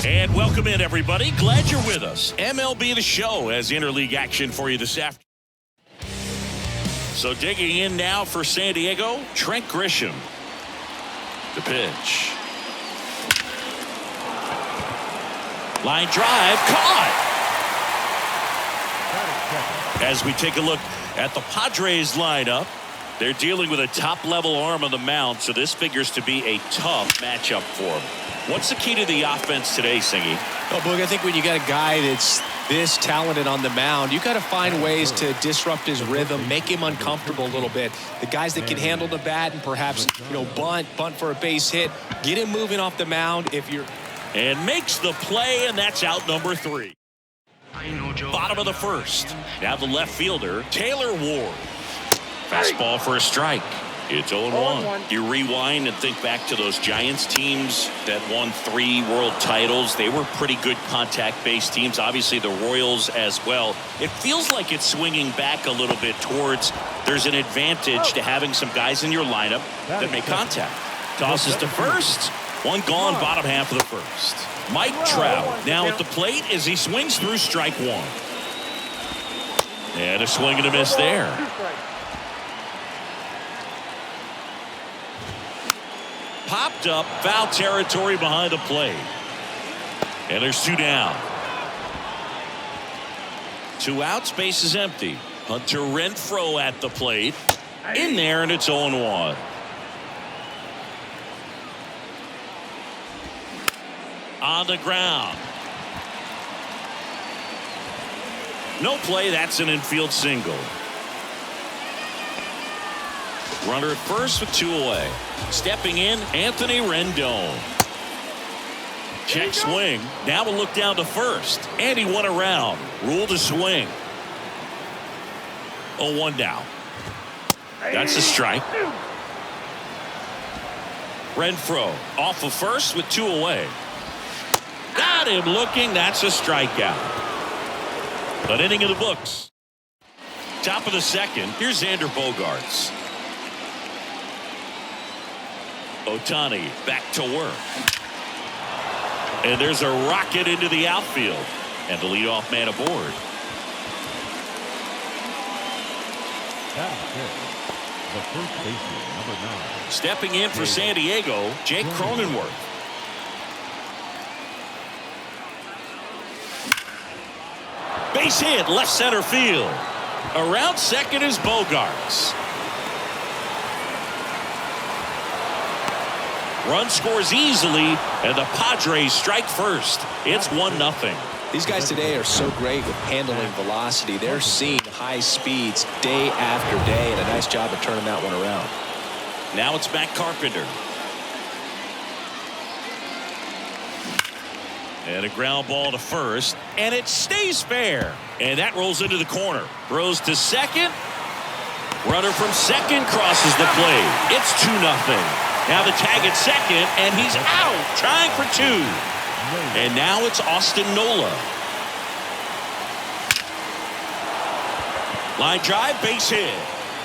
And welcome in, everybody. Glad you're with us. MLB The Show has interleague action for you this afternoon. So digging in now for San Diego, Trent Grisham. The pitch. Line drive, caught. As we take a look at the Padres lineup, they're dealing with a top-level arm on the mound, so this figures to be a tough matchup for them. What's the key to the offense today, Singy? Well, Boog, I think when you got a guy that's this talented on the mound, you got to find ways to disrupt his rhythm, make him uncomfortable a little bit. The guys that can handle the bat and perhaps, bunt for a base hit, get him moving off the mound if you're... And makes the play, and that's out number 3. Bottom of the first. Now the left fielder, Taylor Ward. Fastball for a strike. It's 0-1. You rewind and think back to those Giants teams that won 3 world titles. They were pretty good contact-based teams. Obviously, the Royals as well. It feels like it's swinging back a little bit towards there's an advantage to having some guys in your lineup that make contact. Tosses to first. One gone, bottom half of the first. Mike Trout now at the plate as he swings through strike 1. And a swing and a miss there. Popped up, foul territory behind the plate. And there's 2 down. 2 outs, base is empty. Hunter Renfroe at the plate. In there, and it's 0-1. On the ground. No play, that's an infield single. Runner at first with 2 away. Stepping in, Anthony Rendon. Check swing. Now we'll look down to first. And he went around. Ruled a swing. 0-1 now. That's a strike. Renfroe off of first with 2 away. Got him looking. That's a strikeout. An inning in the books. Top of the second. Here's Xander Bogaerts. Ohtani back to work. And there's a rocket into the outfield. And the leadoff man aboard. The first baseman, number 9. Stepping in for San Diego, Jake Cronenworth. Base hit, left center field. Around second is Bogaerts. Run scores easily, and the Padres strike first. It's 1-0. These guys today are so great with handling velocity. They're seeing high speeds day after day, and a nice job of turning that one around. Now it's Matt Carpenter. And a ground ball to first, and it stays fair. And that rolls into the corner. Throws to second. Runner from second crosses the plate. It's 2-0. Now the tag at second, and he's out, trying for 2. And now it's Austin Nola. Line drive, base hit.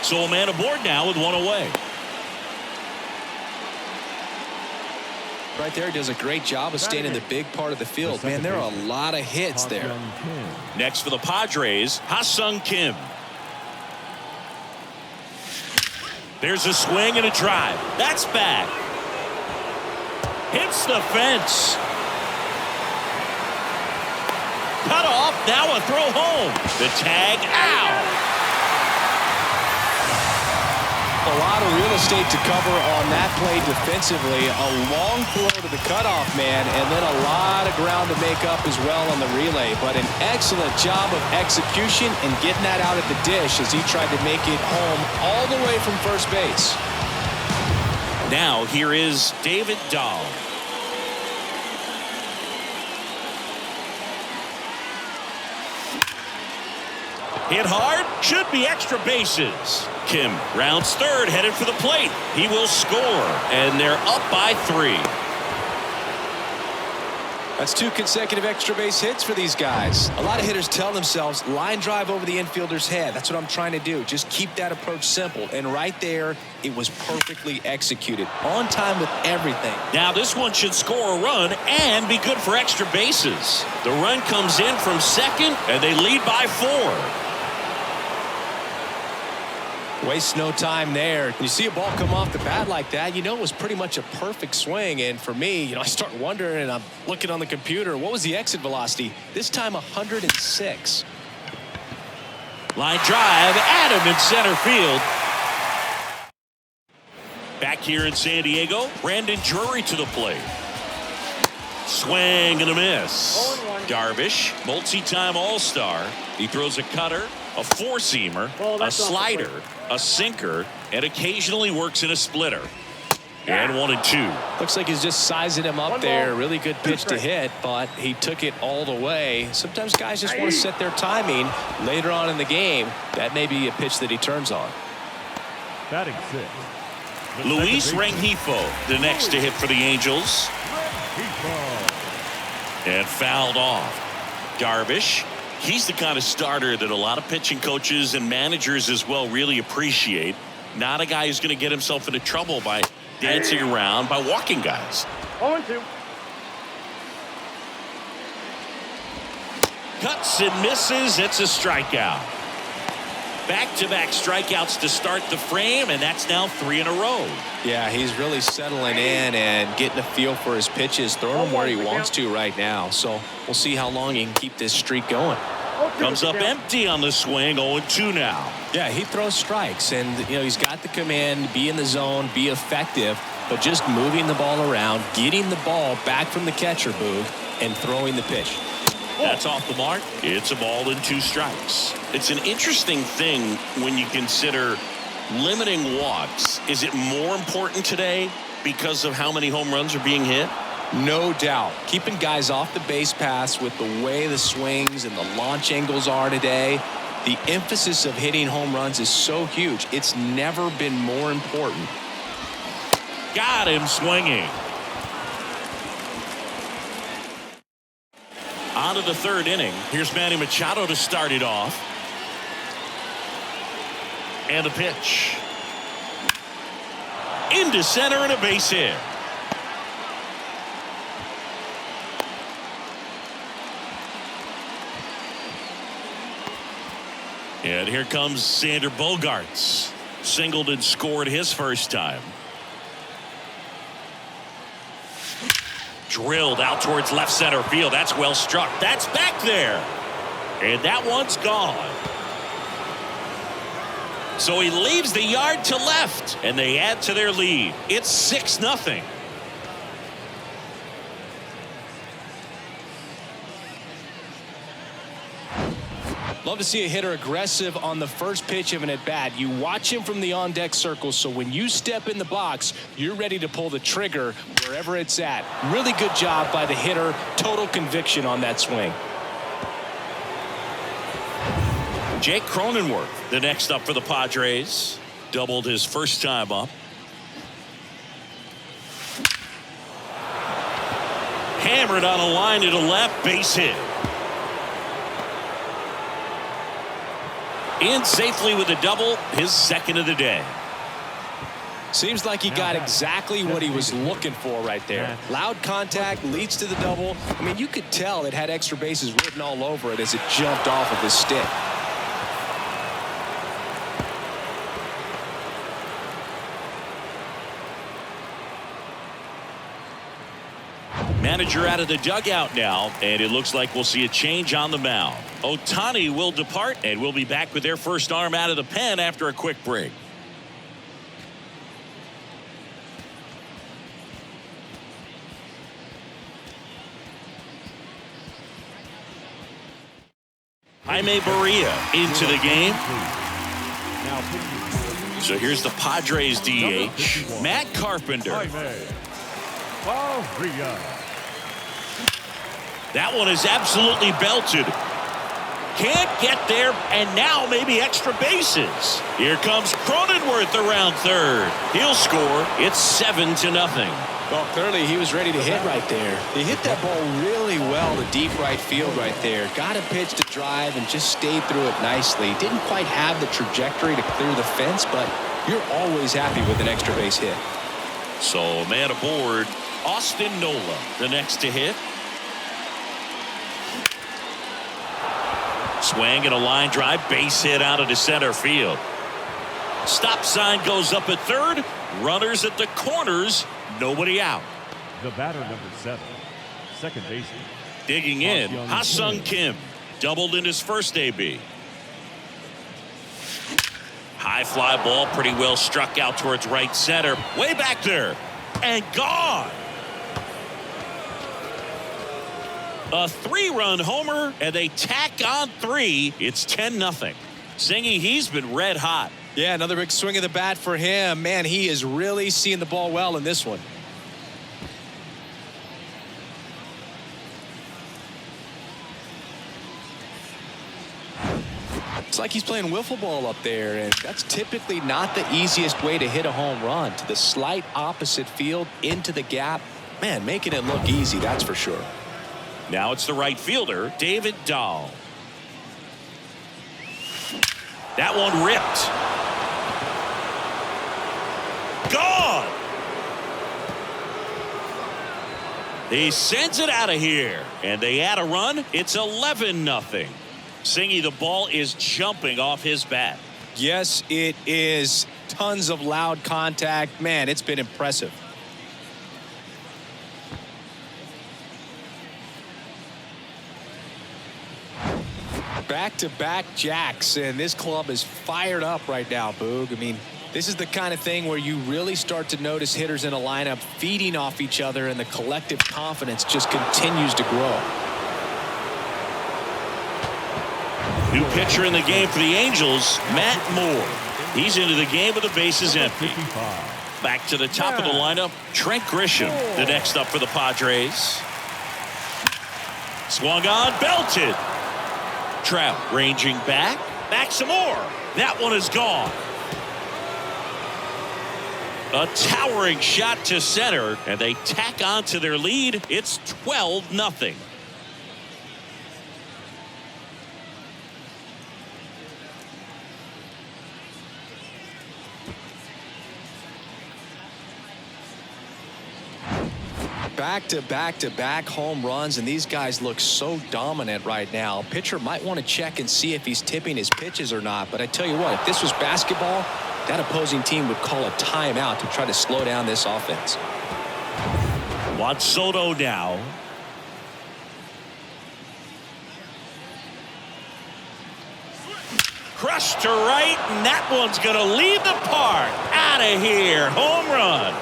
So a man aboard now with 1 away. Right there, he does a great job of staying in the big part of the field. Man, there are a lot of hits there. Next for the Padres, Ha-Sung Kim. There's a swing and a drive. That's back. Hits the fence. Cut off. Now a throw home. The tag out. A lot of real estate to cover on that play defensively. A long throw to the cutoff man, and then a lot of ground to make up as well on the relay. But an excellent job of execution and getting that out at the dish as he tried to make it home all the way from first base. Now here is David Dahl. Hit hard, should be extra bases. Kim rounds third, headed for the plate. He will score, and they're up by 3. That's 2 consecutive extra base hits for these guys. A lot of hitters tell themselves line drive over the infielder's head. That's what I'm trying to do. Just keep that approach simple. And right there, it was perfectly executed. On time with everything. Now this one should score a run and be good for extra bases. The run comes in from second, and they lead by 4. Waste no time there. When you see a ball come off the bat like that, you know it was pretty much a perfect swing. And for me, I start wondering, and I'm looking on the computer, what was the exit velocity? This time 106. Line drive, Adam in center field. Back here in San Diego, Brandon Drury to the plate. Swing and a miss. Darvish, multi-time All-Star. He throws a cutter, a four-seamer, a slider, a sinker, and occasionally works in a splitter. And 1-2. Looks like he's just sizing him up there. Really good pitch to hit, but he took it all the way. Sometimes guys just want to set their timing later on in the game. That may be a pitch that he turns on. Batting 6. Luis Rengifo, the next to hit for the Angels. And fouled off. Darvish, he's the kind of starter that a lot of pitching coaches and managers as well really appreciate. Not a guy who's going to get himself into trouble by dancing around, by walking guys. 0-2. Cuts and misses. It's a strikeout. Back-to-back strikeouts to start the frame, and that's now 3 in a row. Yeah, he's really settling in and getting a feel for his pitches, throwing them where he wants to right now. So we'll see how long he can keep this streak going. Comes up empty on the swing, 0-2 now. Yeah, he throws strikes, and he's got the command, be in the zone, be effective, but just moving the ball around, getting the ball back from the catcher, Boog, and throwing the pitch. That's off the mark. It's a ball and 2 strikes. It's an interesting thing when you consider limiting walks. Is it more important today because of how many home runs are being hit? No doubt. Keeping guys off the base paths with the way the swings and the launch angles are today, the emphasis of hitting home runs is so huge. It's never been more important. Got him swinging. On to the 3rd inning. Here's Manny Machado to start it off. And a pitch. Into center and a base hit. And here comes Xander Bogaerts. Singled and scored his first time. Drilled out towards left center field. That's well struck. That's back there. And that one's gone. So he leaves the yard to left. And they add to their lead. It's 6-0. Love to see a hitter aggressive on the first pitch of an at-bat. You watch him from the on-deck circle, so when you step in the box, you're ready to pull the trigger wherever it's at. Really good job by the hitter. Total conviction on that swing. Jake Cronenworth, the next up for the Padres. Doubled his first time up. Hammered on a line to the left, base hit. In safely with a double, his second of the day. Seems like he got exactly what he was looking for right there. Loud contact leads to the double. I mean, you could tell it had extra bases written all over it as it jumped off of his stick. Manager out of the dugout now, and it looks like we'll see a change on the mound. Ohtani will depart, and we'll be back with their first arm out of the pen after a quick break. Jaime Barria into the game. So here's the Padres DH, Matt Carpenter. That one is absolutely belted. Can't get there, and now maybe extra bases. Here comes Cronenworth around third. He'll score. It's 7-0. Well, clearly he was ready to hit right there. He hit that ball really well to deep right field right there. Got a pitch to drive and just stayed through it nicely. Didn't quite have the trajectory to clear the fence, but you're always happy with an extra base hit. So man aboard, Austin Nola, the next to hit. Swing and a line drive, base hit out into center field. Stop sign goes up at third. Runners at the corners. Nobody out. The batter, number 7, second baseman. Digging in, Ha-Sung Kim. Doubled in his first AB. High fly ball, pretty well struck out towards right center. Way back there. And gone. A 3-run homer, and they tack on 3. It's 10-0. Singy, he's been red hot. Yeah, another big swing of the bat for him. Man, he is really seeing the ball well in this one. It's like he's playing wiffle ball up there, and that's typically not the easiest way to hit a home run. To the slight opposite field, into the gap. Man, making it look easy, that's for sure. Now it's the right fielder, David Dahl. That one ripped. Gone. He sends it out of here, and they add a run. It's 11-0. Singy, the ball is jumping off his bat. Yes, it is. Tons of loud contact. Man, it's been impressive. Back-to-back jacks, and this club is fired up right now, Boog. I mean, this is the kind of thing where you really start to notice hitters in a lineup feeding off each other, and the collective confidence just continues to grow. New pitcher in the game for the Angels, Matt Moore. He's into the game with the bases empty. Back to the top of the lineup, Trent Grisham, the next up for the Padres. Swung on, belted. Trout ranging back some more. That one is gone. A towering shot to center, and they tack on to their lead. It's 12-0. Back-to-back home runs, and these guys look so dominant right now. Pitcher might want to check and see if he's tipping his pitches or not, but I tell you what, if this was basketball, that opposing team would call a timeout to try to slow down this offense. Juan Soto now. Crushed to right, and that one's going to leave the park. Out of here. Home run.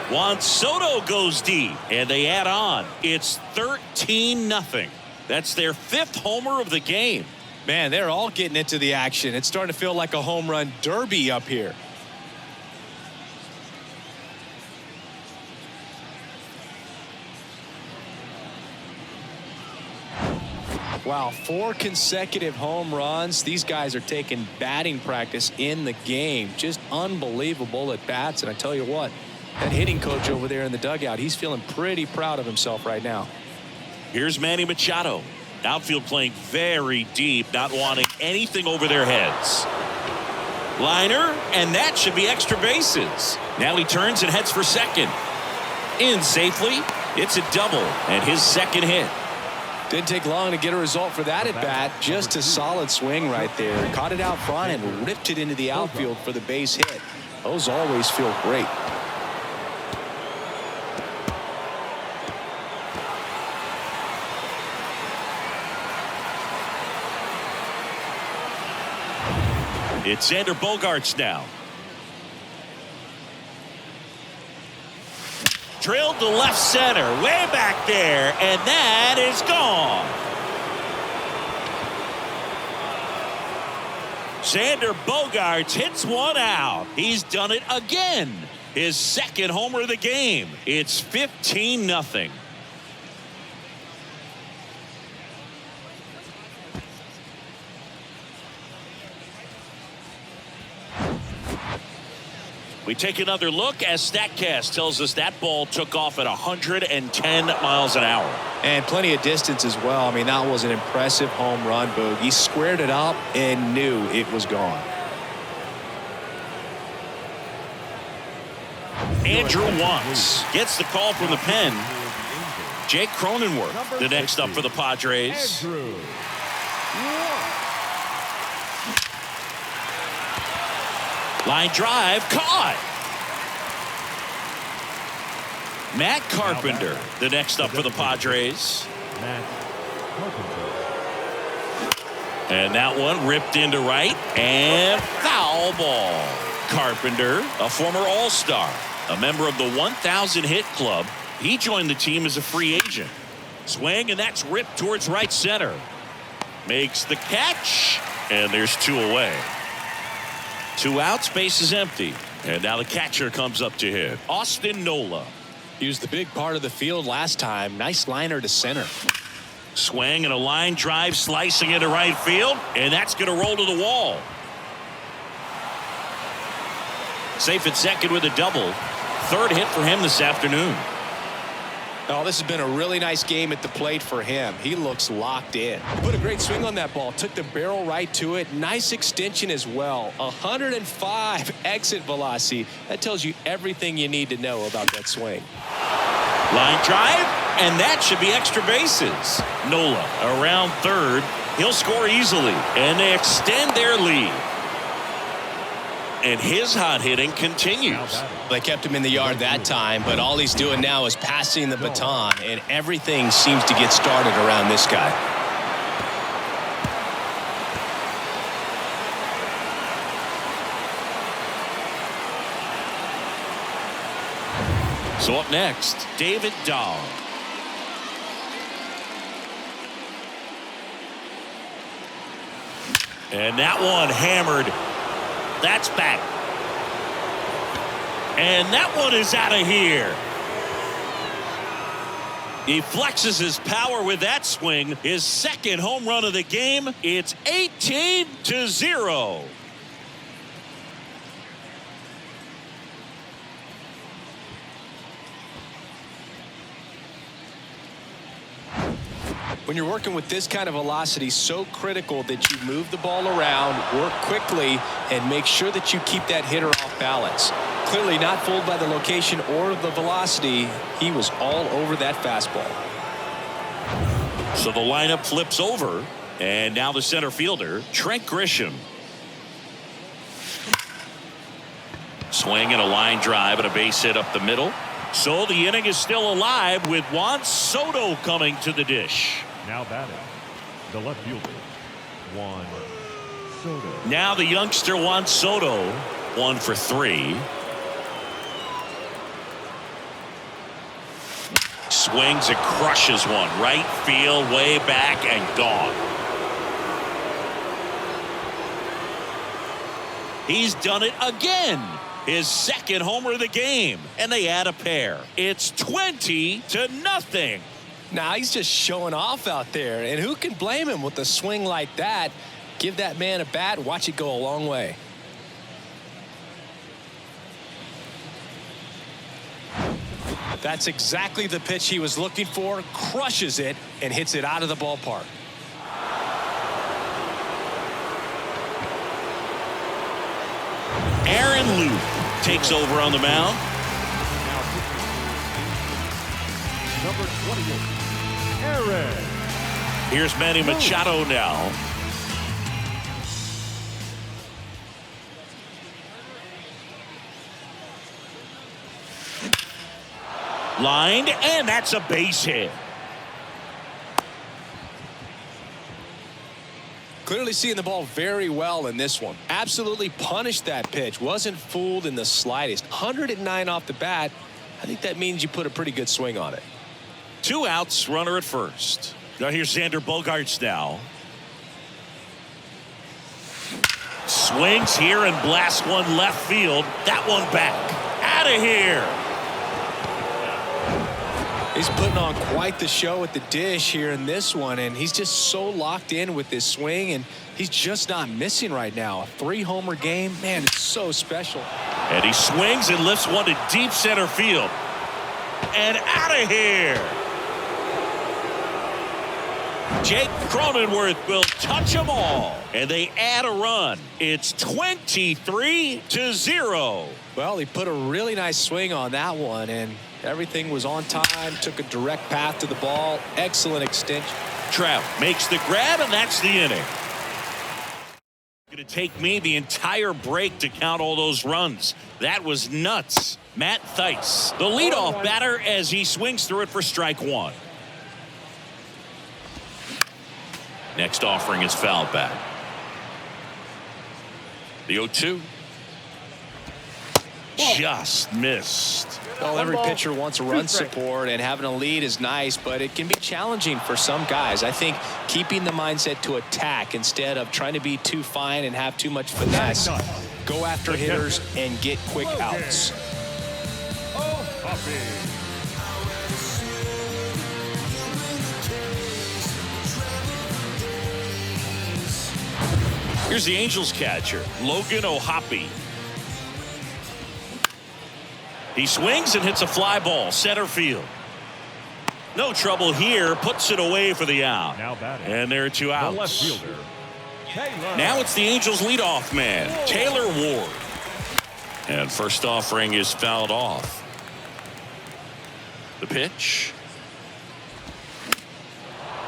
Juan Soto goes deep, and they add on. It's 13-0. That's their 5th homer of the game. Man, they're all getting into the action. It's starting to feel like a home run derby up here. Wow, 4 consecutive home runs. These guys are taking batting practice in the game. Just unbelievable at bats, and I tell you what, that hitting coach over there in the dugout, he's feeling pretty proud of himself right now. Here's Manny Machado. Outfield playing very deep, not wanting anything over their heads. Liner, and that should be extra bases. Now he turns and heads for second. In safely. It's a double, and his second hit. Didn't take long to get a result for that at bat. Just a solid swing right there. Caught it out front and ripped it into the outfield for the base hit. Those always feel great. It's Xander Bogaerts now. Drilled to left center, way back there, and that is gone. Xander Bogaerts hits one out. He's done it again. His 2nd homer of the game. It's 15-0. We take another look as StatCast tells us that ball took off at 110 miles an hour. And plenty of distance as well. I mean, that was an impressive home run, Boog. He squared it up and knew it was gone. Andrew Watts gets the call from the pen. Jake Cronenworth, the next up for the Padres. Line drive, caught. Matt Carpenter, the next up for the Padres. And that one ripped into right, and foul ball. Carpenter, a former All-Star, a member of the 1,000 hit club. He joined the team as a free agent. Swing, and that's ripped towards right center. Makes the catch, and there's 2 away. 2 outs, base is empty. And now the catcher comes up to hit. Austin Nola. He was the big part of the field last time. Nice liner to center. Swing and a line drive slicing into right field, and that's going to roll to the wall. Safe at second with a double. 3rd hit for him this afternoon. Oh, this has been a really nice game at the plate for him. He looks locked in. Put a great swing on that ball. Took the barrel right to it. Nice extension as well. 105 exit velocity. That tells you everything you need to know about that swing. Line drive, and that should be extra bases. Nola around 3rd. He'll score easily, and they extend their lead. And his hot hitting continues. They kept him in the yard that time, but all he's doing now is passing the baton, and everything seems to get started around this guy. So up next, David Dahl. And that one hammered. That's back. And that one is out of here. He flexes his power with that swing. His 2nd home run of the game. It's 18-0. When you're working with this kind of velocity, so critical that you move the ball around, work quickly, and make sure that you keep that hitter off balance. Clearly not fooled by the location or the velocity. He was all over that fastball. So the lineup flips over, and now the center fielder, Trent Grisham. Swing and a line drive and a base hit up the middle. So the inning is still alive with Juan Soto coming to the dish. Now batting, the left fielder, Juan Soto. Now the youngster Juan Soto, 1 for 3. Swings and crushes one. Right field, way back, and gone. He's done it again. His 2nd homer of the game, and they add a pair. It's 20-0. Now he's just showing off out there, and who can blame him with a swing like that? Give that man a bat, watch it go a long way. That's exactly the pitch he was looking for. Crushes it and hits it out of the ballpark. Aaron Luke takes over on the mound. Number 28, Aaron. Here's Manny Machado now. Lined, and that's a base hit. Clearly seeing the ball very well in this one. Absolutely punished that pitch. Wasn't fooled in the slightest. 109 off the bat. I think that means you put a pretty good swing on it. 2 outs, runner at first. Now here's Xander Bogaerts now. Swings here and blasts one left field. That one back. Out of here. He's putting on quite the show at the dish here in this one, and he's just so locked in with this swing, and he's just not missing right now. A 3-homer game, man, it's so special. And he swings and lifts one to deep center field. And out of here. Jake Cronenworth will touch them all, and they add a run. It's 23-0. Well, he put a really nice swing on that one, and everything was on time, took a direct path to the ball. Excellent extension. Trout makes the grab, and that's the inning. Going to take me the entire break to count all those runs. That was nuts. Matt Theis, the leadoff batter, as he swings through it for strike one. Next offering is fouled back. The 0-2. Just missed. Well, every pitcher wants a run support, and having a lead is nice, but it can be challenging for some guys. I think keeping the mindset to attack instead of trying to be too fine and have too much finesse. Go after hitters and get quick outs. Here's the Angels catcher, Logan O'Hoppe. He swings and hits a fly ball, center field. No trouble here, puts it away for the out. And there are two outs. The left fielder, now it's the Angels leadoff man, Taylor Ward. And first offering is fouled off. The pitch.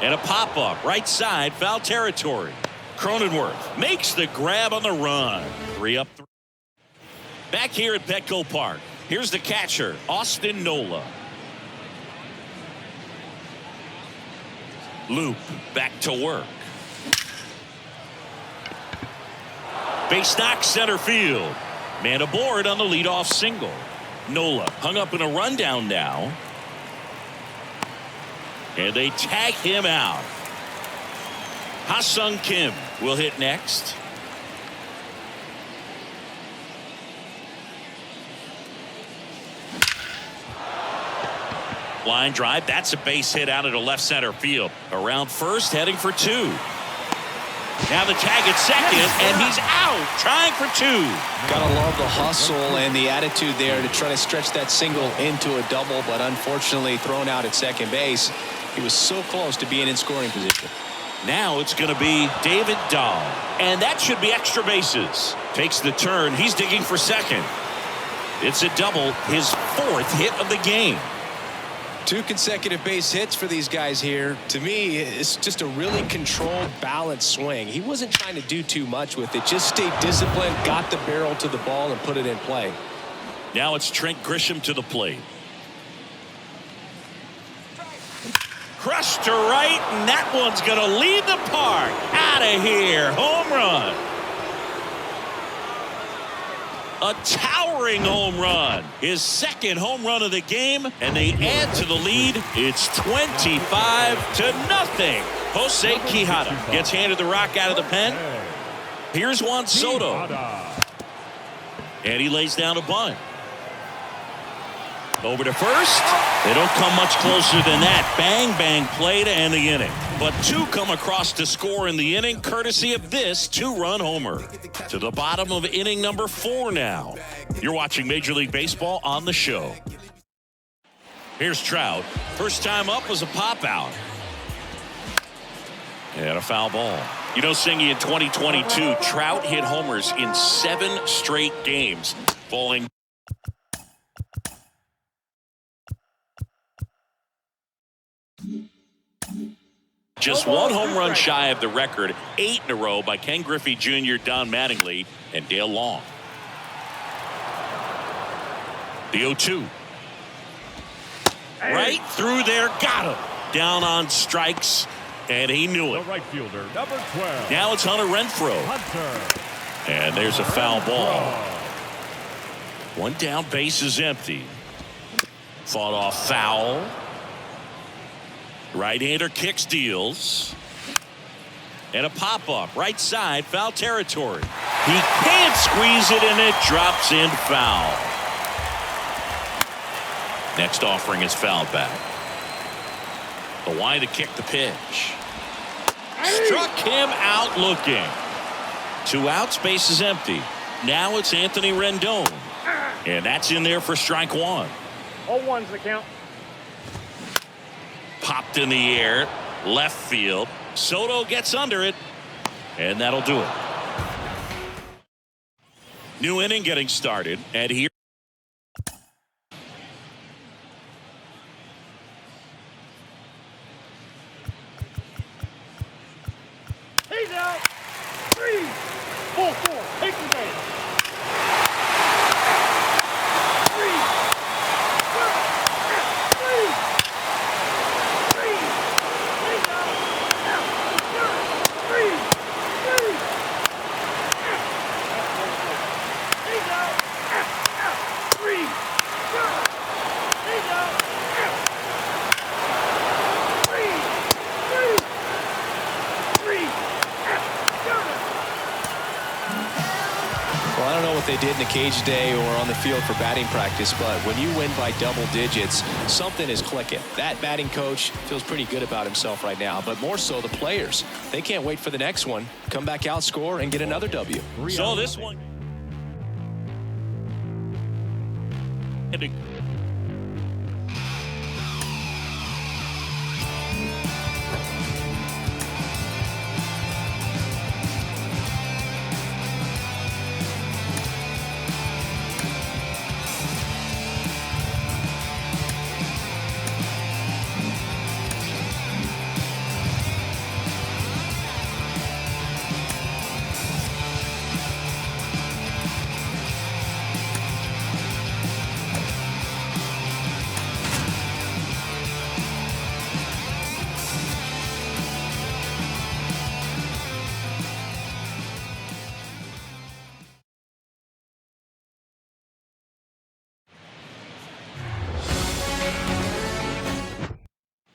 And a pop-up, right side, foul territory. Cronenworth makes the grab on the run. 3 up. Back here at Petco Park, here's the catcher, Austin Nola. Loop back to work. Base knock center field. Man aboard on the leadoff single. Nola hung up in a rundown now. And they tag him out. Ha-Sung Kim will hit next. Line drive. That's a base hit out into left center field. Around first, heading for 2. Now the tag at second, and he's out, trying for 2. Gotta love the hustle and the attitude there to try to stretch that single into a double, but unfortunately thrown out at second base. He was so close to being in scoring position. Now it's going to be David Dahl, and that should be extra bases. Takes the turn. He's digging for second. It's a double, his 4th hit of the game. 2 consecutive base hits for these guys here. To me, it's just a really controlled, balanced swing. He wasn't trying to do too much with it. Just stayed disciplined, got the barrel to the ball, and put it in play. Now it's Trent Grisham to the plate. Crushed to right, and that one's going to leave the park. Out of here. Home run. A towering home run. His 2nd home run of the game, and they add to the lead. It's 25-0. Jose Quijada gets handed the rock out of the pen. Here's Juan Soto. And he lays down a bunt. Over to first. They don't come much closer than that. Bang, bang play to end the inning. But 2 come across to score in the inning, courtesy of this 2-run homer. To the bottom of inning number 4 now. You're watching Major League Baseball on the show. Here's Trout. First time up was a pop-out. And a foul ball. You know, Singy, in 2022, Trout hit homers in 7 straight games, falling just 1 home run shy of the record, 8 in a row by Ken Griffey Jr., Don Mattingly, and Dale Long. The 0-2. Right through there, got him. Down on strikes, and he knew it. the right fielder, number 12. Now it's Hunter Renfroe. And there's a foul ball. 1 down, base is empty. Fought off foul. Right-hander kicks, deals. And a pop-up, right side, foul territory. He can't squeeze it, and it drops in foul. Next offering is fouled back. The line to kick the pitch. Struck him out looking. 2 outs, base is empty. Now it's Anthony Rendon. And that's in there for strike 1. 0-1's the count. Popped in the air. Left field. Soto gets under it. And that'll do it. New inning getting started. And here. He's out. 3, 4, 4. Take the base. 3, 3. He's out. 3, 3. He's out. 3, 3. He's out. 3, 3. Well, I don't know what they did in the cage today or on the field for batting practice, but when you win by double digits, something is clicking. That batting coach feels pretty good about himself right now, but more so the players. They can't wait for the next one. Come back out, score, and get another W. So this one.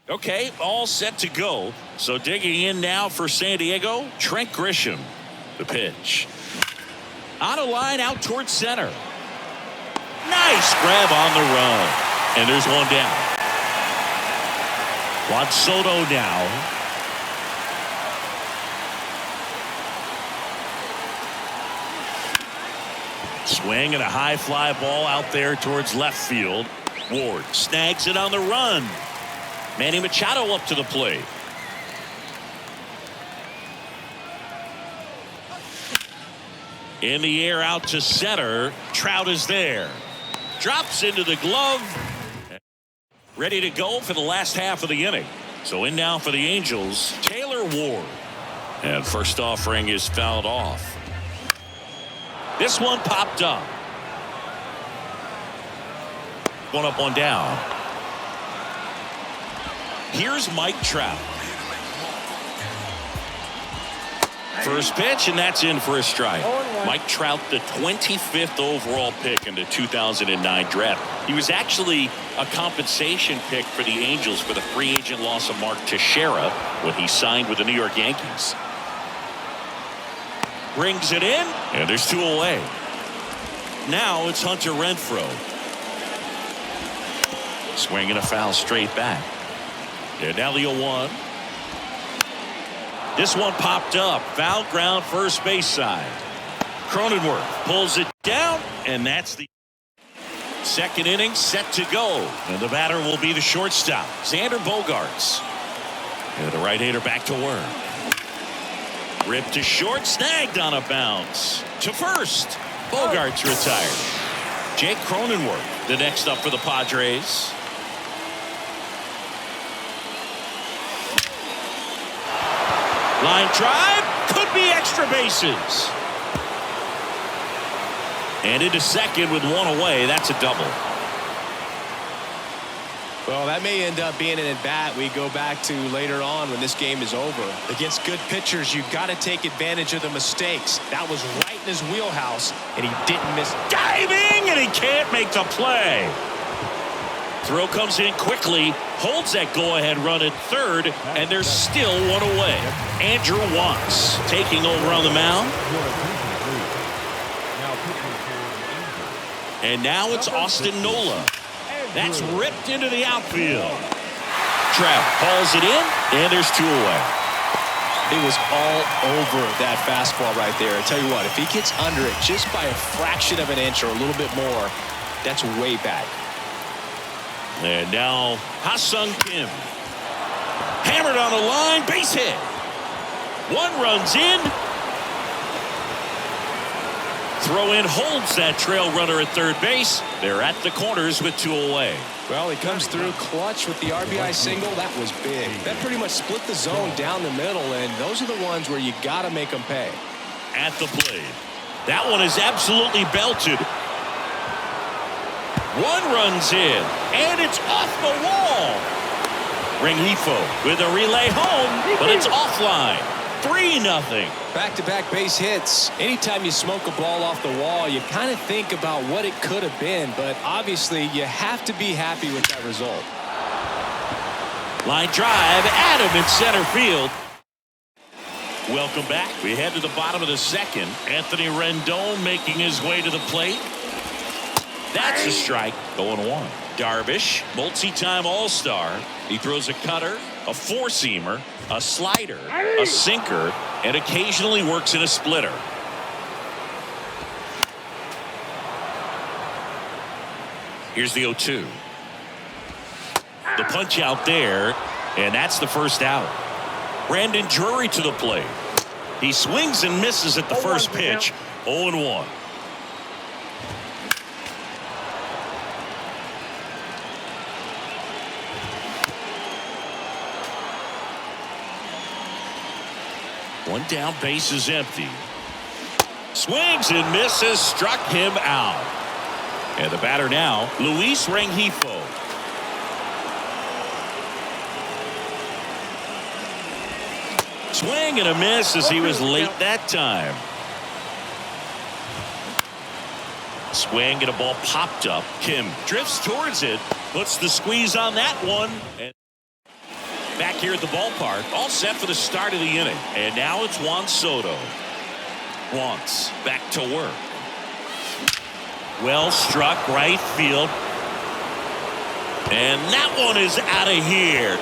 Okay, all set to go. So digging in now for San Diego, Trent Grisham. The pitch. On a line out towards center. Nice grab on the run. And there's one down. Juan Soto now. Swing and a high fly ball out there towards left field. Ward snags it on the run. Manny Machado up to the plate. In the air out to center. Trout is there. Drops into the glove. Ready to go for the last half of the inning. So in now for the Angels, Taylor Ward. And first offering is fouled off. This one popped up. One up, one down. Here's Mike Trout. First pitch, and that's in for a strike. Mike Trout, the 25th overall pick in the 2009 draft. He was actually a compensation pick for the Angels for the free agent loss of Mark Teixeira when he signed with the New York Yankees. Brings it in, and there's 2 away. Now it's Hunter Renfroe. Swinging a foul straight back. And now the 0-1. This one popped up. Foul ground first base side. Cronenworth pulls it down, and that's the second inning set to go. And the batter will be the shortstop, Xander Bogaerts. And the right-hander back to work. Ripped to short, snagged on a bounce. To first. Bogaerts retired. Jake Cronenworth, the next up for the Padres. Line drive, could be extra bases. And into second with 1 away. That's a double. Well, that may end up being an at-bat we go back to later on when this game is over. Against good pitchers, you've got to take advantage of the mistakes. That was right in his wheelhouse, and he didn't miss. Diving, and he can't make the play. Throw comes in quickly, holds that go-ahead run at third, and there's still 1 away. Andrew Watts taking over on the mound. And now it's Austin Nola. That's ripped into the outfield. trap, calls it in, and there's 2 away. He was all over that fastball right there. I tell you what, if he gets under it just by a fraction of an inch or a little bit more, that's way back. And now Ha-Sung Kim. Hammered on the line, base hit. 1 runs in. Throw in holds that trail runner at third base. They're at the corners with 2 away. Well, he comes through clutch with the RBI single. That was big. That pretty much split the zone down the middle, and those are the ones where you got to make them pay. At the plate. That one is absolutely belted. 1 runs in, and it's off the wall. Rengifo with a relay home, but it's offline. 3-0. Back-to-back base hits. Anytime you smoke a ball off the wall, you kind of think about what it could have been, but obviously you have to be happy with that result. Line drive, Adam in center field. Welcome back. We head to the bottom of the second. Anthony Rendon making his way to the plate. That's a strike. Going 1. Darvish, multi-time All-Star. He throws a cutter, a 4-seamer, a slider, a sinker, and occasionally works in a splitter. Here's the 0-2. The punch out there, and that's the first out. Brandon Drury to the plate. He swings and misses at the first pitch. 0-1. One down, base is empty. Swings and misses, struck him out. And the batter now, Luis Rengifo. Swing and a miss as he was late that time. Swing and a ball popped up. Kim drifts towards it, puts the squeeze on that one. And back here at the ballpark, all set for the start of the inning. And now it's Juan Soto. Juan's back to work. Well struck, right field. And that one is out of here.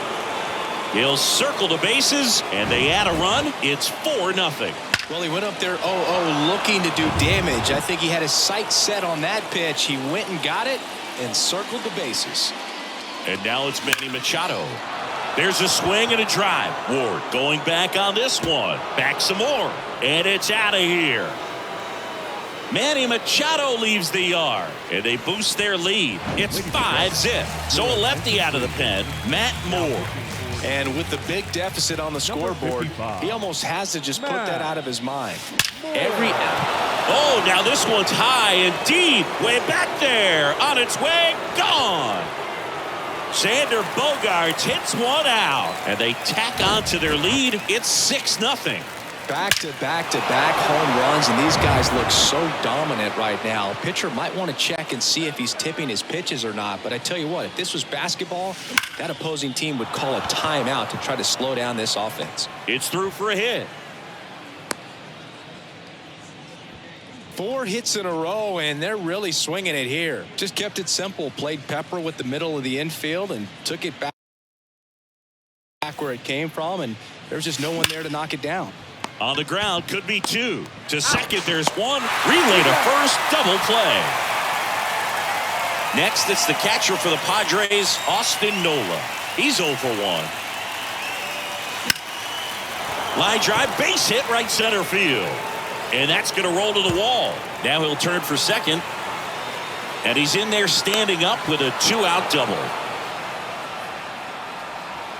He'll circle the bases, and they add a run. It's 4-0. Well, he went up there 0-0 looking to do damage. I think he had his sights set on that pitch. He went and got it and circled the bases. And now it's Manny Machado. There's a swing and a drive. Ward going back on this one. Back some more. And it's out of here. Manny Machado leaves the yard. And they boost their lead. It's 5-0. So a lefty out of the pen, Matt Moore. And with the big deficit on the scoreboard, he almost has to just put that out of his mind. Oh, now this one's high and deep. Way back there. On its way. Gone. Xander Bogaerts hits one out, and they tack on to their lead. It's 6-0. Back-to-back-to-back home runs, and these guys look so dominant right now. Pitcher might want to check and see if he's tipping his pitches or not, but I tell you what, if this was basketball, that opposing team would call a timeout to try to slow down this offense. It's through for a hit. 4 hits in a row, and they're really swinging it here. Just kept it simple, played pepper with the middle of the infield, and took it back where it came from, and there's just no one there to knock it down. On the ground, could be 2. To second, there's 1. Relay to first, double play. Next, it's the catcher for the Padres, Austin Nola. He's 0 for 1. Line drive, base hit, right center field. And that's going to roll to the wall. Now he'll turn for second. And he's in there standing up with a 2-out double.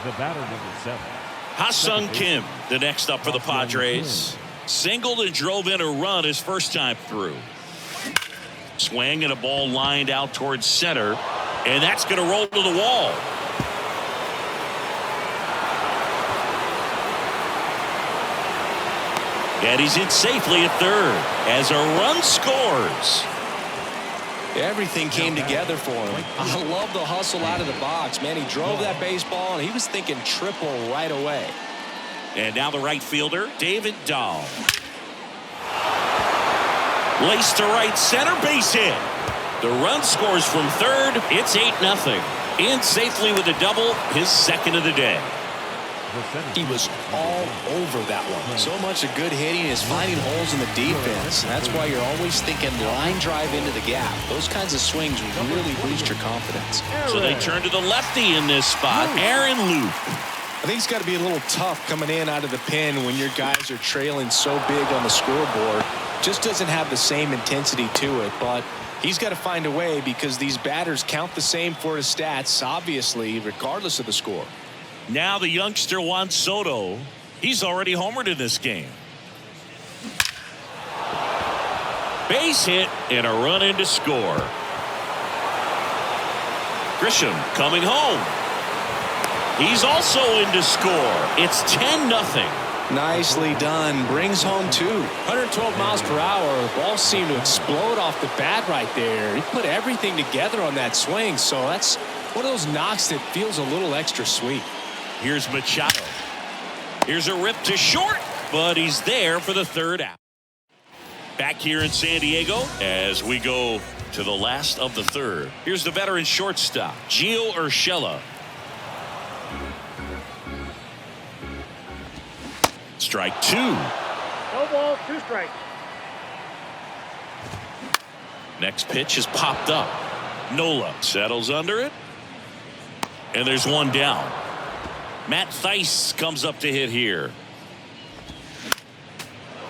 The batter, number 7. Ha-Sung Kim, the next up for the Padres. Singled and drove in a run his first time through. Swing and a ball lined out towards center. And that's going to roll to the wall. And he's in safely at third as a run scores. Everything came together for him. I love the hustle out of the box, man. He drove that baseball, and he was thinking triple right away. And now the right fielder, David Dahl. Lace to right center, base hit. The run scores from third. It's 8-0. In safely with a double, his second of the day. He was all over that one. So much of good hitting is finding holes in the defense. That's why you're always thinking line drive into the gap. Those kinds of swings really boost your confidence. So they turn to the lefty in this spot, Aaron Loop. I think it's got to be a little tough coming in out of the pen when your guys are trailing so big on the scoreboard. Just doesn't have the same intensity to it, but he's got to find a way because these batters count the same for his stats, obviously, regardless of the score. Now the youngster Juan Soto. He's already homered in this game. Base hit and a run in to score. Grisham coming home. He's also in to score. It's 10-0. Nicely done. Brings home 2. 112 miles per hour. The ball seemed to explode off the bat right there. He put everything together on that swing, so that's one of those knocks that feels a little extra sweet. Here's Machado. Here's a rip to short, but he's there for the third out. Back here in San Diego as we go to the last of the third. Here's the veteran shortstop, Gio Urshela. Strike 2. No ball, 2 strikes. Next pitch is popped up. Nola settles under it. And there's one down. Matt Thaiss comes up to hit here.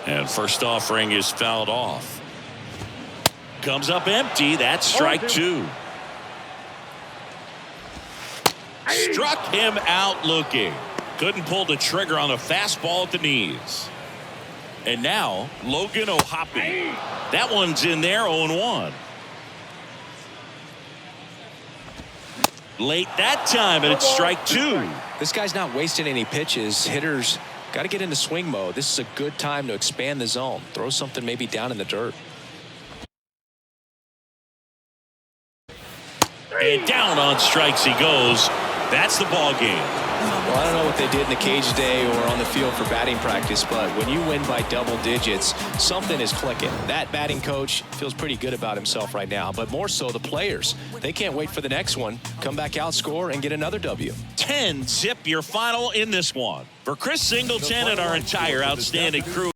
And first offering is fouled off. Comes up empty. That's strike 2. Struck him out looking. Couldn't pull the trigger on a fastball at the knees. And now Logan O'Hoppe. That one's in there, 0-1. Late that time, and it's strike 2. This guy's not wasting any pitches. Hitters got to get into swing mode. This is a good time to expand the zone. Throw something maybe down in the dirt. And down on strikes he goes. That's the ball game. Well, I don't know what they did in the cage today or on the field for batting practice, but when you win by double digits, something is clicking. That batting coach feels pretty good about himself right now, but more so the players. They can't wait for the next one. Come back out, score, and get another W. 10-zip your final in this one. For Chris Singleton and our entire outstanding crew.